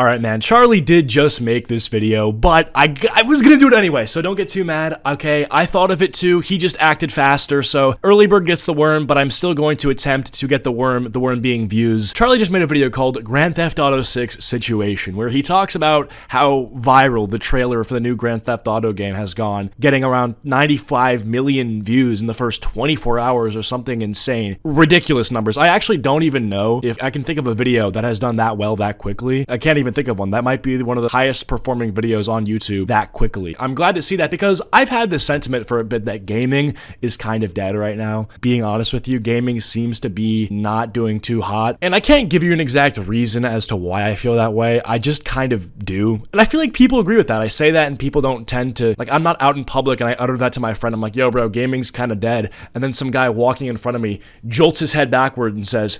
Alright man, Charlie did just make this video, but I was gonna do it anyway, so don't get too mad, okay? I thought of it too, he just acted faster, so early bird gets the worm, but I'm still going to attempt to get the worm being views. Charlie just made a video called Grand Theft Auto 6 Situation, where he talks about how viral the trailer for the new Grand Theft Auto game has gone, getting around 95 million views in the first 24 hours or something insane. Ridiculous numbers. I actually don't even know if I can think of a video that has done that well that quickly. I can't even think of one. That might be one of the highest performing videos on YouTube that quickly. I'm glad to see that because I've had this sentiment for a bit that gaming is kind of dead right now. Being honest with you, gaming seems to be not doing too hot. And I can't give you an exact reason as to why I feel that way. I just kind of do. And I feel like people agree with that. I say that and people don't tend to, like, I'm not out in public and I utter that to my friend. I'm like, yo bro, gaming's kind of dead. And then some guy walking in front of me jolts his head backward and says,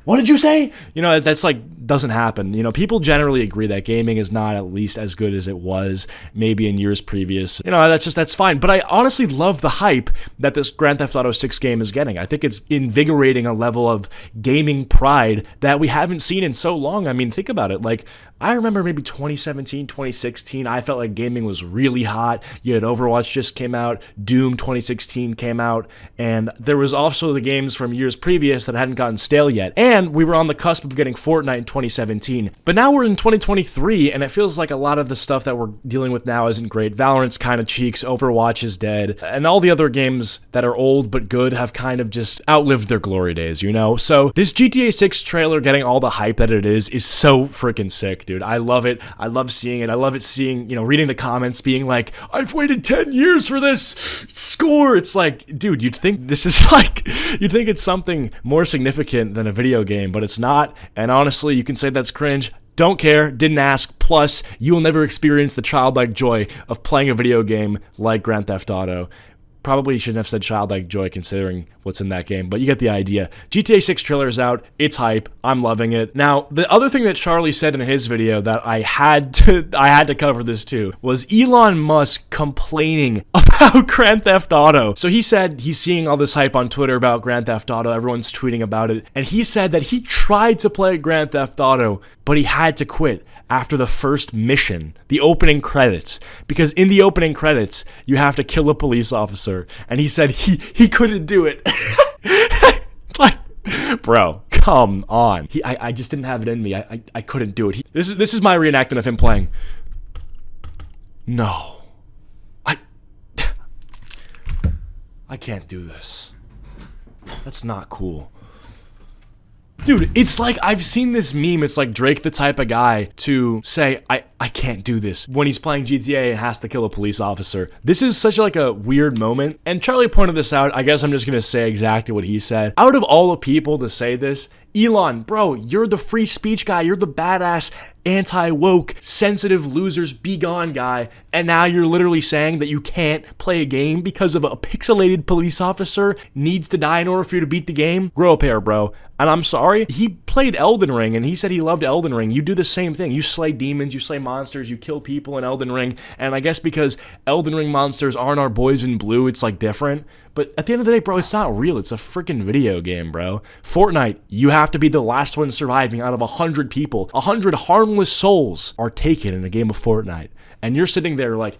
"What did you say?" You know, that's like, doesn't happen. You know, people generally agree that gaming is not at least as good as it was maybe in years previous. You know, that's fine. But I honestly love the hype that this Grand Theft Auto 6 game is getting. I think it's invigorating a level of gaming pride that we haven't seen in so long. I mean, think about it. Like, I remember maybe 2017, 2016, I felt like gaming was really hot. You had Overwatch just came out, Doom 2016 came out, and there was also the games from years previous that hadn't gotten stale yet. And we were on the cusp of getting Fortnite in 2017. But now we're in 2023, and it feels like a lot of the stuff that we're dealing with now isn't great. Valorant's kind of cheeks, Overwatch is dead, and all the other games that are old but good have kind of just outlived their glory days, you know? So this GTA 6 trailer getting all the hype that it is so freaking sick, dude. I love it. I love seeing it. I love it seeing, you know, reading the comments being like, "I've waited 10 years for this score." It's like, dude, you'd think this is like, you'd think it's something more significant than a video game, but it's not. And honestly, you can say that's cringe. Don't care, didn't ask. Plus, you will never experience the childlike joy of playing a video game like Grand Theft Auto. Probably shouldn't have said childlike joy considering what's in that game, but you get the idea. GTA 6 trailer is out. It's hype. I'm loving it. Now, the other thing that Charlie said in his video that I had to cover this too was Elon Musk complaining about Grand Theft Auto. So he said he's seeing all this hype on Twitter about Grand Theft Auto. Everyone's tweeting about it. And he said that he tried to play Grand Theft Auto, but he had to quit after the first mission, the opening credits, because in the opening credits, you have to kill a police officer, and he said he couldn't do it. Like, bro, come on. I just didn't have it in me. I couldn't do it. This is my reenactment of him playing. No. I can't do this. That's not cool. Dude, it's like, I've seen this meme, it's like Drake the type of guy to say, I can't do this when he's playing GTA and has to kill a police officer. This is such like a weird moment, and Charlie pointed this out. I guess I'm just gonna say exactly what he said. Out of all the people to say this, Elon, bro, you're the free speech guy, you're the badass, anti-woke, sensitive losers, be gone guy, and now you're literally saying that you can't play a game because of a pixelated police officer needs to die in order for you to beat the game? Grow a pair, bro. And I'm sorry, he played Elden Ring, and he said he loved Elden Ring. You do the same thing. You slay demons, you slay monsters, you kill people in Elden Ring, and I guess because Elden Ring monsters aren't our boys in blue, it's like different. But at the end of the day, bro, it's not real. It's a freaking video game, bro. Fortnite, you have to be the last one surviving out of 100 people. 100 harmless souls are taken in a game of Fortnite. And you're sitting there like,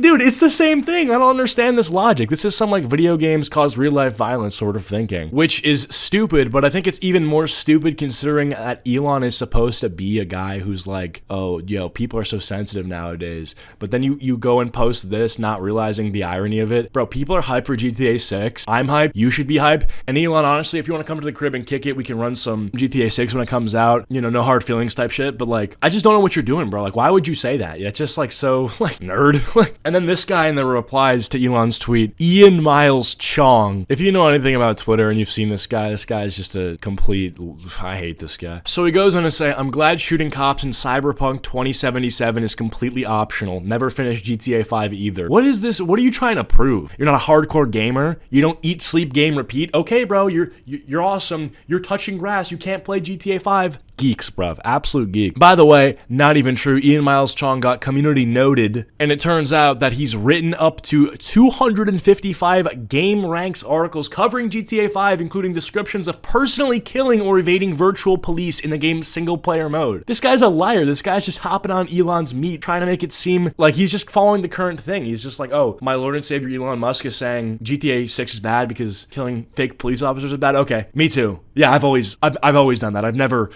dude, it's the same thing. I don't understand this logic. This is some like video games cause real life violence sort of thinking, which is stupid, but I think it's even more stupid considering that Elon is supposed to be a guy who's like, oh, yo, people are so sensitive nowadays. But then you go and post this, not realizing the irony of it. Bro, people are hyped for GTA 6. I'm hyped. You should be hyped. And Elon, honestly, if you want to come to the crib and kick it, we can run some GTA 6 when it comes out. You know, no hard feelings type shit. But like, I just don't know what you're doing, bro. Like, why would you say that? Yeah, it's just like so like nerd. And then this guy in the replies to Elon's tweet, Ian Miles Chong. If you know anything about Twitter and you've seen this guy is just a complete, I hate this guy. So he goes on to say, I'm glad shooting cops in Cyberpunk 2077 is completely optional. Never finished GTA 5 either. What is this? What are you trying to prove? You're not a hardcore gamer? You don't eat, sleep, game, repeat? Okay, bro, you're awesome. You're touching grass. You can't play GTA 5. geeks, bruv. Absolute geek. By the way, not even true. Ian Miles Chong got community noted, and it turns out that he's written up to 255 game ranks articles covering GTA 5, including descriptions of personally killing or evading virtual police in the game's single-player mode. This guy's a liar. This guy's just hopping on Elon's meat, trying to make it seem like he's just following the current thing. He's just like, oh, my Lord and Savior Elon Musk is saying GTA 6 is bad because killing fake police officers is bad. Okay, me too. Yeah, I've always done that.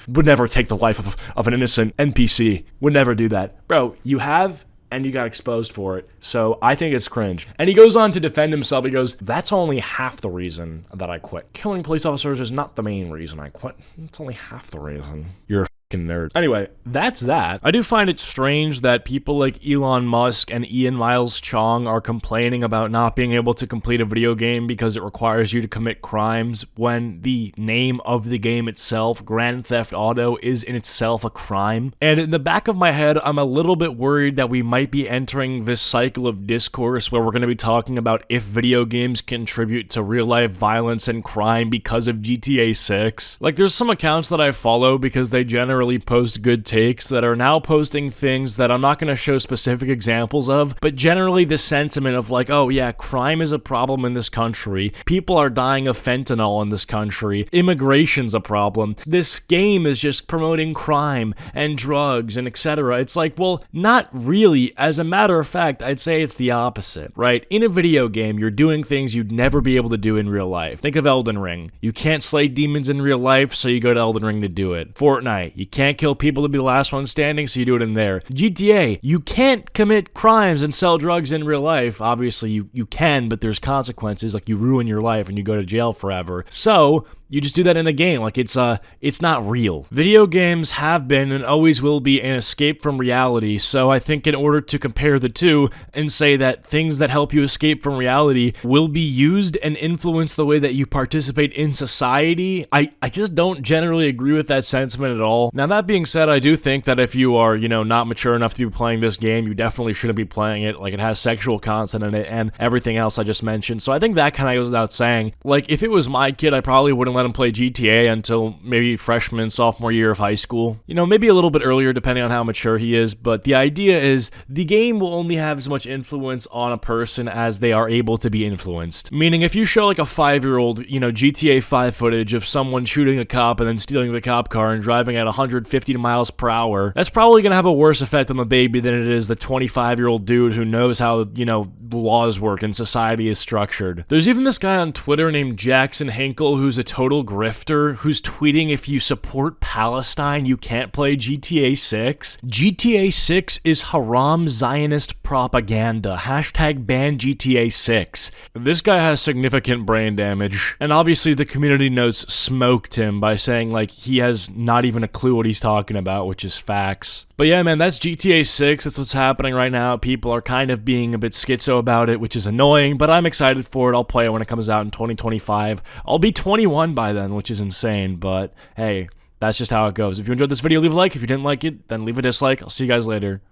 Would never take the life of an innocent NPC. Would never do that. Bro, you have, and you got exposed for it. So I think it's cringe. And he goes on to defend himself. He goes, that's only half the reason that I quit. Killing police officers is not the main reason I quit. It's only half the reason. You're a nerd. Anyway, that's that. I do find it strange that people like Elon Musk and Ian Miles Chong are complaining about not being able to complete a video game because it requires you to commit crimes when the name of the game itself, Grand Theft Auto, is in itself a crime. And in the back of my head, I'm a little bit worried that we might be entering this cycle of discourse where we're going to be talking about if video games contribute to real-life violence and crime because of GTA 6. Like, there's some accounts that I follow because they generally post good takes that are now posting things that I'm not going to show specific examples of, but generally the sentiment of like, oh yeah, crime is a problem in this country, people are dying of fentanyl in this country, immigration's a problem, this game is just promoting crime and drugs and etc. It's like, well, not really. As a matter of fact, I'd say it's the opposite, right? In a video game, you're doing things you'd never be able to do in real life. Think of Elden Ring. You can't slay demons in real life, so you go to Elden Ring to do it. Fortnite, you can't kill people to be the last one standing, so you do it in there. GTA, you can't commit crimes and sell drugs in real life. Obviously, you can, but there's consequences, like you ruin your life and you go to jail forever. So you just do that in the game. Like, it's not real. Video games have been and always will be an escape from reality, so I think in order to compare the two and say that things that help you escape from reality will be used and influence the way that you participate in society, I just don't generally agree with that sentiment at all. Now, that being said, I do think that if you are, not mature enough to be playing this game, you definitely shouldn't be playing it. Like, it has sexual content in it and everything else I just mentioned, so I think that kind of goes without saying. Like, if it was my kid, I probably wouldn't let him play GTA until maybe freshman, sophomore year of high school. Maybe a little bit earlier depending on how mature he is, but the idea is the game will only have as much influence on a person as they are able to be influenced. Meaning, if you show like a 5-year-old, GTA 5 footage of someone shooting a cop and then stealing the cop car and driving at 150 miles per hour, that's probably going to have a worse effect on the baby than it is the 25-year-old dude who knows how, the laws work and society is structured. There's even this guy on Twitter named Jackson Hinkle who's a total grifter who's tweeting, if you support Palestine, you can't play GTA 6. GTA 6 is haram Zionist propaganda. Hashtag ban GTA 6. This guy has significant brain damage, and obviously the community notes smoked him by saying like he has not even a clue what he's talking about, which is facts. But yeah, man, that's GTA 6. That's what's happening right now. People are kind of being a bit schizo about it, which is annoying, but I'm excited for it. I'll play it when it comes out in 2025. I'll be 21 by then, which is insane, but hey, that's just how it goes. If you enjoyed this video, leave a like. If you didn't like it, then leave a dislike. I'll see you guys later.